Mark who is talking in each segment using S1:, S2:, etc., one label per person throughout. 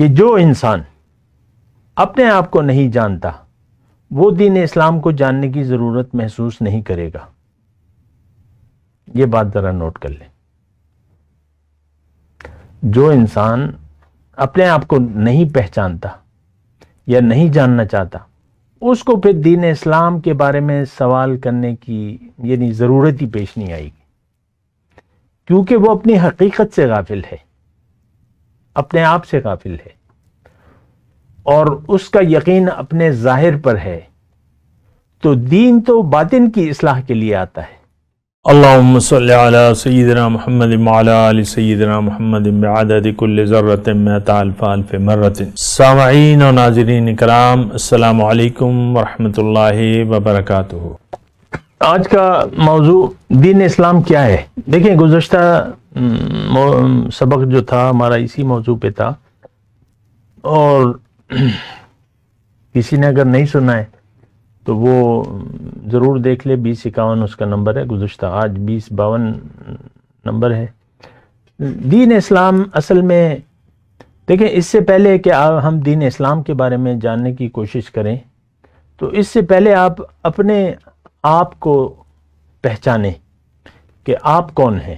S1: کہ جو انسان اپنے آپ کو نہیں جانتا وہ دین اسلام کو جاننے کی ضرورت محسوس نہیں کرے گا۔ یہ بات ذرا نوٹ کر لیں۔ جو انسان اپنے آپ کو نہیں پہچانتا یا نہیں جاننا چاہتا اس کو پھر دین اسلام کے بارے میں سوال کرنے کی ضرورت ہی پیش نہیں آئے گی، کیونکہ وہ اپنی حقیقت سے غافل ہے، اپنے آپ سے غافل ہے، اور اس کا یقین اپنے ظاہر پر ہے۔ تو دین تو باطن کی اصلاح کے لیے آتا ہے۔
S2: اللہم صلی علی سیدنا محمد وعلی آل سیدنا محمد بعدد کل ذرۃ مئۃ الف الف مرۃ۔ سامعین و ناظرین کرام، السلام علیکم ورحمۃ اللہ وبرکاتہ۔
S1: آج کا موضوع دین اسلام کیا ہے۔ دیکھیں، گزشتہ سبق جو تھا ہمارا اسی موضوع پہ تھا، اور کسی نے اگر نہیں سنا ہے تو وہ ضرور دیکھ لے۔ 2051 اس کا نمبر ہے، گزشتہ آج 2052 نمبر ہے۔ دین اسلام اصل میں دیکھیں، اس سے پہلے کہ ہم دین اسلام کے بارے میں جاننے کی کوشش کریں تو اس سے پہلے آپ اپنے آپ کو پہچانیں کہ آپ کون ہیں،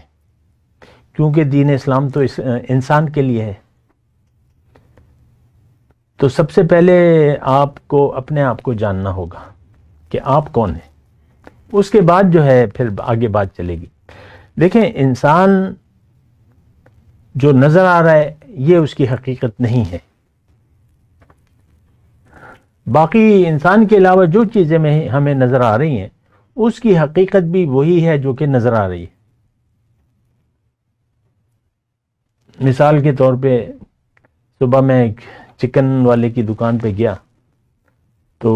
S1: کیونکہ دین اسلام تو انسان کے لیے ہے۔ تو سب سے پہلے آپ کو اپنے آپ کو جاننا ہوگا کہ آپ کون ہیں، اس کے بعد جو ہے پھر آگے بات چلے گی۔ دیکھیں، انسان جو نظر آ رہا ہے یہ اس کی حقیقت نہیں ہے۔ باقی انسان کے علاوہ جو چیزیں ہمیں نظر آ رہی ہیں اس کی حقیقت بھی وہی ہے جو کہ نظر آ رہی ہے۔ مثال کے طور پہ صبح میں ایک چکن والے کی دکان پہ گیا تو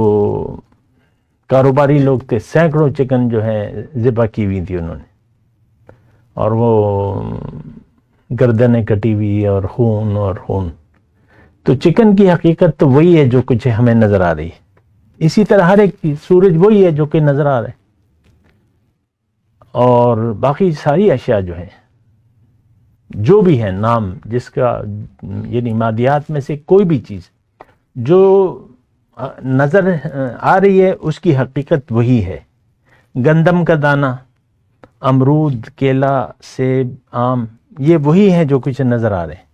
S1: کاروباری لوگ تھے، سینکڑوں چکن جو ہے ذبح کی ہوئی تھی انہوں نے، اور وہ گردنیں کٹی ہوئی اور خون۔ تو چکن کی حقیقت تو وہی ہے جو کچھ ہمیں نظر آ رہی ہے۔ اسی طرح ہر ایک چیز، سورج وہی ہے جو کہ نظر آ رہا ہے، اور باقی ساری اشیاء جو ہیں، جو بھی ہے نام جس کا مادیات میں سے کوئی بھی چیز جو نظر آ رہی ہے اس کی حقیقت وہی ہے۔ گندم کا دانہ، امرود، کیلا، سیب، آم، یہ وہی ہے جو کچھ نظر آ رہے ہیں۔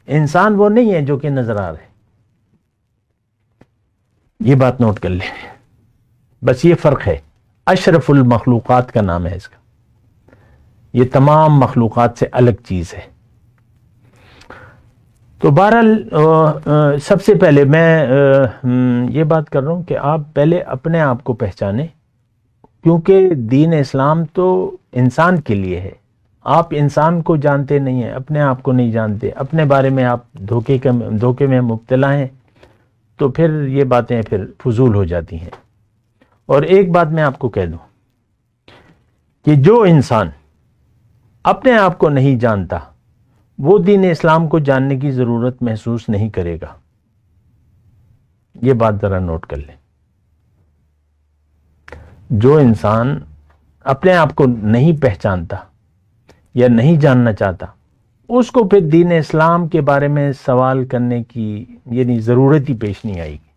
S1: انسان وہ نہیں ہے جو کہ نظر آ رہے۔ یہ بات نوٹ کر لیں، بس یہ فرق ہے۔ اشرف المخلوقات کا نام ہے اس کا، یہ تمام مخلوقات سے الگ چیز ہے۔ تو بہرحال سب سے پہلے میں یہ بات کر رہا ہوں کہ آپ پہلے اپنے آپ کو پہچانیں، کیونکہ دین اسلام تو انسان کے لیے ہے۔ آپ انسان کو جانتے نہیں ہیں، اپنے آپ کو نہیں جانتے، اپنے بارے میں آپ دھوکے میں مبتلا ہیں، تو پھر یہ باتیں پھر فضول ہو جاتی ہیں۔ اور ایک بات میں آپ کو کہہ دوں کہ جو انسان اپنے آپ کو نہیں جانتا وہ دین اسلام کو جاننے کی ضرورت محسوس نہیں کرے گا۔ یہ بات ذرا نوٹ کر لیں۔ جو انسان اپنے آپ کو نہیں پہچانتا یا نہیں جاننا چاہتا اس کو پھر دین اسلام کے بارے میں سوال کرنے کی ضرورت ہی پیش نہیں آئے گی،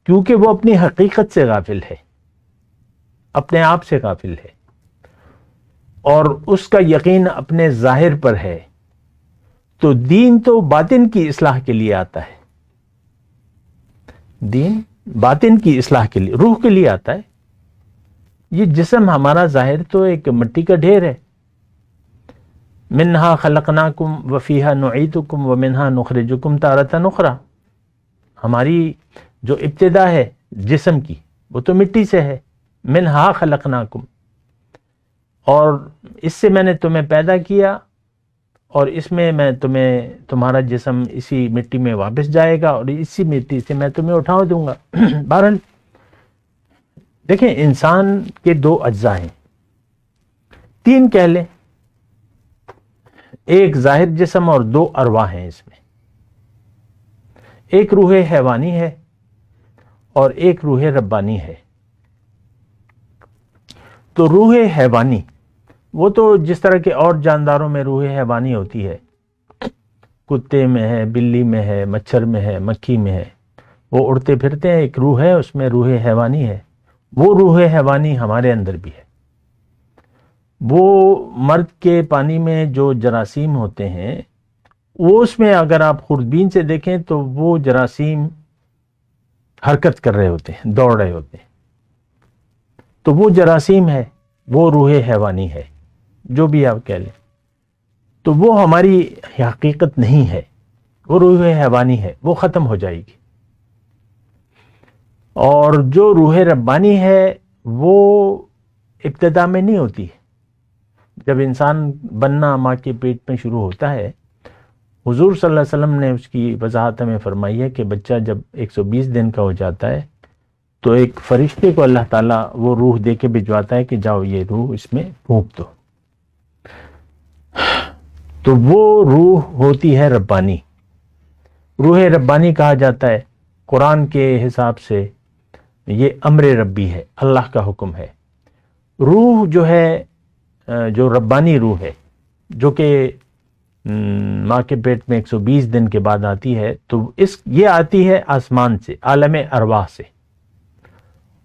S1: کیونکہ وہ اپنی حقیقت سے غافل ہے، اپنے آپ سے غافل ہے، اور اس کا یقین اپنے ظاہر پر ہے۔ تو دین تو باطن کی اصلاح کے لیے آتا ہے۔ دین باطن کی اصلاح کے لیے، روح کے لیے آتا ہے۔ یہ جسم ہمارا ظاہر تو ایک مٹی کا ڈھیر ہے۔ منہا خلقناکم وفیہا نعیدکم ومنہا نخرجکم تارۃ اخری۔ ہماری جو ابتدا ہے جسم کی وہ تو مٹی سے ہے، منہا خلقناکم، اور اس سے میں نے تمہیں پیدا کیا، اور اس میں تمہارا جسم اسی مٹی میں واپس جائے گا، اور اسی مٹی سے میں تمہیں اٹھا دوں گا۔ بہرحال دیکھیں، انسان کے دو اجزاء ہیں، تین کہہ لیں، ایک ظاہر جسم اور دو ارواح ہیں اس میں۔ ایک روح حیوانی ہے اور ایک روح ربانی ہے۔ تو روح حیوانی وہ تو جس طرح کے اور جانداروں میں روح حیوانی ہوتی ہے، کتے میں ہے، بلی میں ہے، مچھر میں ہے، مکھی میں ہے، وہ اڑتے پھرتے ہیں، ایک روح ہے، اس میں روح حیوانی ہے، وہ روح حیوانی ہمارے اندر بھی ہے۔ وہ مرد کے پانی میں جو جراثیم ہوتے ہیں، وہ اس میں اگر آپ خوردبین سے دیکھیں تو وہ جراثیم حرکت کر رہے ہوتے ہیں، دوڑ رہے ہوتے ہیں، تو وہ جراثیم ہے، وہ روح حیوانی ہے، جو بھی آپ کہہ لیں، تو وہ ہماری حقیقت نہیں ہے، وہ روح حیوانی ہے، وہ ختم ہو جائے گی۔ اور جو روح ربانی ہے وہ ابتدا میں نہیں ہوتی۔ جب انسان بننا ماں کے پیٹ میں شروع ہوتا ہے، حضور صلی اللہ علیہ وسلم نے اس کی وضاحت ہمیں فرمائی ہے کہ بچہ جب 120 دن کا ہو جاتا ہے تو ایک فرشتے کو اللہ تعالیٰ وہ روح دے کے بھجواتا ہے کہ جاؤ یہ روح اس میں پھونک دو، تو وہ روح ہوتی ہے ربانی۔ روح ربانی کہا جاتا ہے، قرآن کے حساب سے یہ امر ربی ہے، اللہ کا حکم ہے۔ روح جو ہے، جو ربانی روح ہے، جو کہ ماں کے پیٹ میں 120 دن کے بعد آتی ہے، تو یہ آتی ہے آسمان سے، عالم ارواح سے،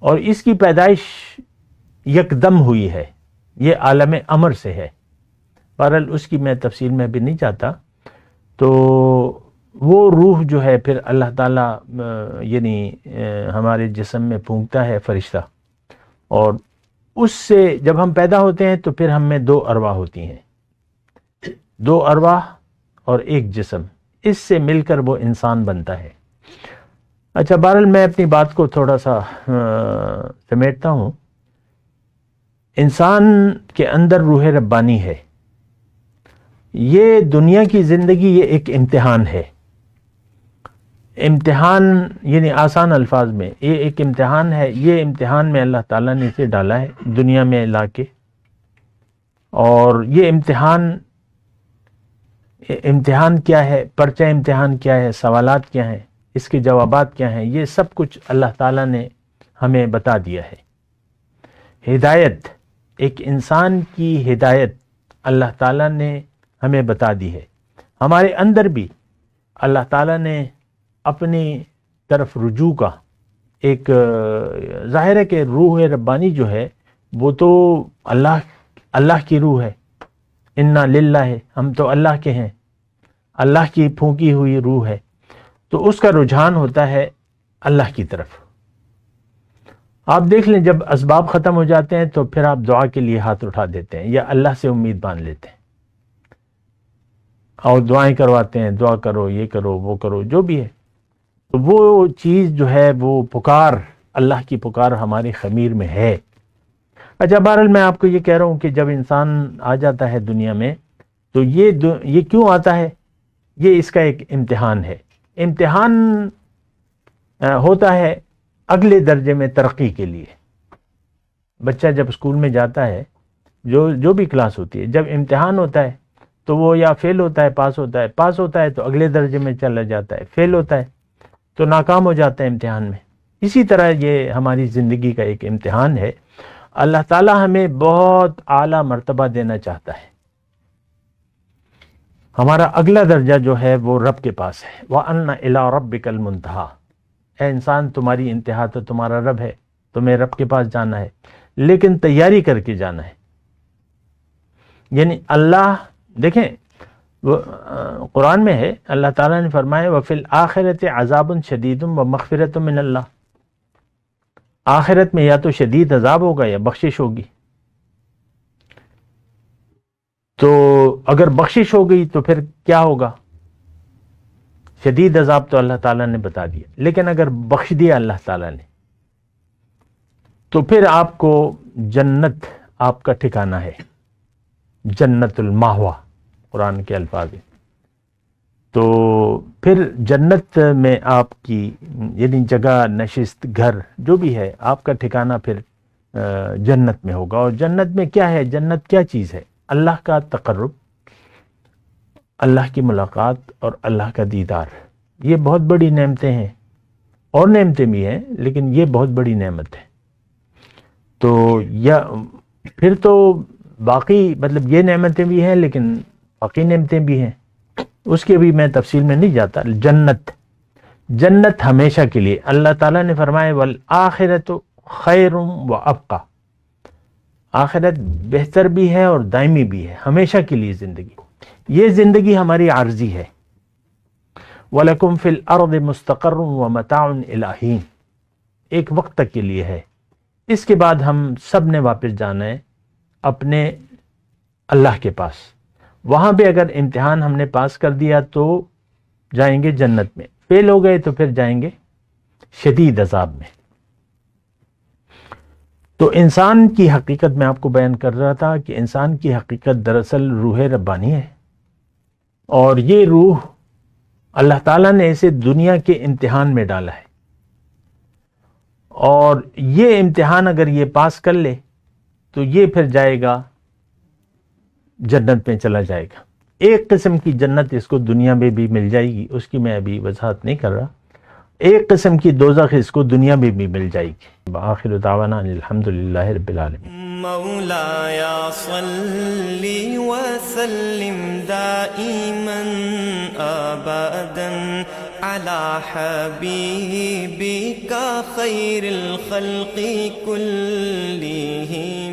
S1: اور اس کی پیدائش یکدم ہوئی ہے، یہ عالم امر سے ہے۔ بہرحال اس کی میں تفصیل میں بھی نہیں چاہتا۔ تو وہ روح جو ہے پھر اللہ تعالیٰ یعنی ہمارے جسم میں پھونکتا ہے فرشتہ، اور اس سے جب ہم پیدا ہوتے ہیں تو پھر ہم میں 2 ارواح ہوتی ہیں، 2 ارواح اور ایک جسم، اس سے مل کر وہ انسان بنتا ہے۔ اچھا، بہرحال میں اپنی بات کو تھوڑا سا سمیٹتا ہوں۔ انسان کے اندر روح ربانی ہے۔ یہ دنیا کی زندگی یہ ایک امتحان ہے۔ امتحان یعنی آسان الفاظ میں یہ ایک امتحان ہے۔ یہ امتحان میں اللہ تعالیٰ نے اسے ڈالا ہے دنیا میں لا کے، اور یہ امتحان کیا ہے، پرچہ امتحان کیا ہے، سوالات کیا ہیں، اس کے جوابات کیا ہیں، یہ سب کچھ اللہ تعالیٰ نے ہمیں بتا دیا ہے۔ ہدایت، ایک انسان کی ہدایت اللہ تعالیٰ نے ہمیں بتا دی ہے۔ ہمارے اندر بھی اللہ تعالیٰ نے اپنی طرف رجوع کا ایک ظاہر ہے کہ روح ربانی جو ہے وہ تو اللہ کی روح ہے، انا للہ ہے، ہم تو اللہ کے ہیں، اللہ کی پھونکی ہوئی روح ہے، تو اس کا رجحان ہوتا ہے اللہ کی طرف۔ آپ دیکھ لیں جب اسباب ختم ہو جاتے ہیں تو پھر آپ دعا کے لیے ہاتھ اٹھا دیتے ہیں یا اللہ سے امید باندھ لیتے ہیں اور دعائیں کرواتے ہیں، دعا کرو، یہ کرو، وہ کرو، جو بھی ہے۔ تو وہ چیز جو ہے وہ پکار، اللہ کی پکار ہماری خمیر میں ہے۔ اچھا، بہرحال میں آپ کو یہ کہہ رہا ہوں کہ جب انسان آ جاتا ہے دنیا میں تو یہ کیوں آتا ہے؟ یہ اس کا ایک امتحان ہے۔ امتحان ہوتا ہے اگلے درجے میں ترقی کے لیے۔ بچہ جب اسکول میں جاتا ہے، جو بھی کلاس ہوتی ہے، جب امتحان ہوتا ہے تو وہ یا فیل ہوتا ہے، پاس ہوتا ہے تو اگلے درجے میں چلا جاتا ہے، فیل ہوتا ہے تو ناکام ہو جاتا ہے امتحان میں۔ اسی طرح یہ ہماری زندگی کا ایک امتحان ہے۔ اللہ تعالیٰ ہمیں بہت اعلیٰ مرتبہ دینا چاہتا ہے۔ ہمارا اگلا درجہ جو ہے وہ رب کے پاس ہے۔ وَأَنَّ إِلَىٰ رَبِّكَ الْمُنْتَهَىٰ، اے انسان تمہاری انتہا تو تمہارا رب ہے، تمہیں رب کے پاس جانا ہے، لیکن تیاری کر کے جانا ہے۔ یعنی اللہ، دیکھیں قرآن میں ہے، اللہ تعالیٰ نے فرمایا وَفِي الْآخِرَةِ عَذَابٌ شَدِيدٌ وَمَغْفِرَةٌ مِّنَ اللَّهِ، آخرت میں یا تو شدید عذاب ہوگا یا بخشش ہوگی۔ تو اگر بخشش ہو گئی تو پھر کیا ہوگا؟ شدید عذاب تو اللہ تعالیٰ نے بتا دیا، لیکن اگر بخش دیا اللہ تعالیٰ نے تو پھر آپ کو جنت آپ کا ٹھکانہ ہے، جنت الماحوہ قرآن کے الفاظ ہیں۔ تو پھر جنت میں آپ کی یعنی جگہ، نشست، گھر جو بھی ہے، آپ کا ٹھکانہ پھر جنت میں ہوگا۔ اور جنت میں کیا ہے؟ جنت کیا چیز ہے؟ اللہ کا تقرب، اللہ کی ملاقات اور اللہ کا دیدار۔ یہ بہت بڑی نعمتیں ہیں، اور نعمتیں بھی ہیں لیکن یہ بہت بڑی نعمت ہے۔ تو یا پھر تو باقی مطلب یہ نعمتیں بھی ہیں لیکن باقی نعمتیں بھی ہیں۔ اس کی بھی میں تفصیل میں نہیں جاتا. جنت ہمیشہ کے لیے. اللہ تعالیٰ نے فرمایا والآخرۃ خیر و ابقیٰ، آخرت بہتر بھی ہے اور دائمی بھی ہے، ہمیشہ کے لیے زندگی. یہ زندگی ہماری عارضی ہے. وَلَكُمْ فِي الْأَرْضِ مُسْتَقَرٌّ وَمَتَاعٌ إِلَىٰ حِينٍ، ایک وقت تک کے لیے ہے. اس کے بعد ہم سب نے واپس جانا ہے اپنے اللہ کے پاس. وہاں پہ اگر امتحان ہم نے پاس کر دیا تو جائیں گے جنت میں، فیل ہو گئے تو پھر جائیں گے شدید عذاب میں. تو انسان کی حقیقت میں آپ کو بیان کر رہا تھا کہ انسان کی حقیقت دراصل روح ربانی ہے، اور یہ روح اللہ تعالیٰ نے اسے دنیا کے امتحان میں ڈالا ہے، اور یہ امتحان اگر یہ پاس کر لے تو یہ پھر جائے گا جنت میں چلا جائے گا. ایک قسم کی جنت اس کو دنیا میں بھی مل جائے گی، اس کی میں ابھی وضاحت نہیں کر رہا. ایک قسم کی دوزخ اس کو دنیا میں بھی مل جائے گی. آخر دعوانا الحمدللہ رب العالمین.
S3: مولایا صلی وسلم دائما ابدا علی حبیبک خیر الخلق کلہم.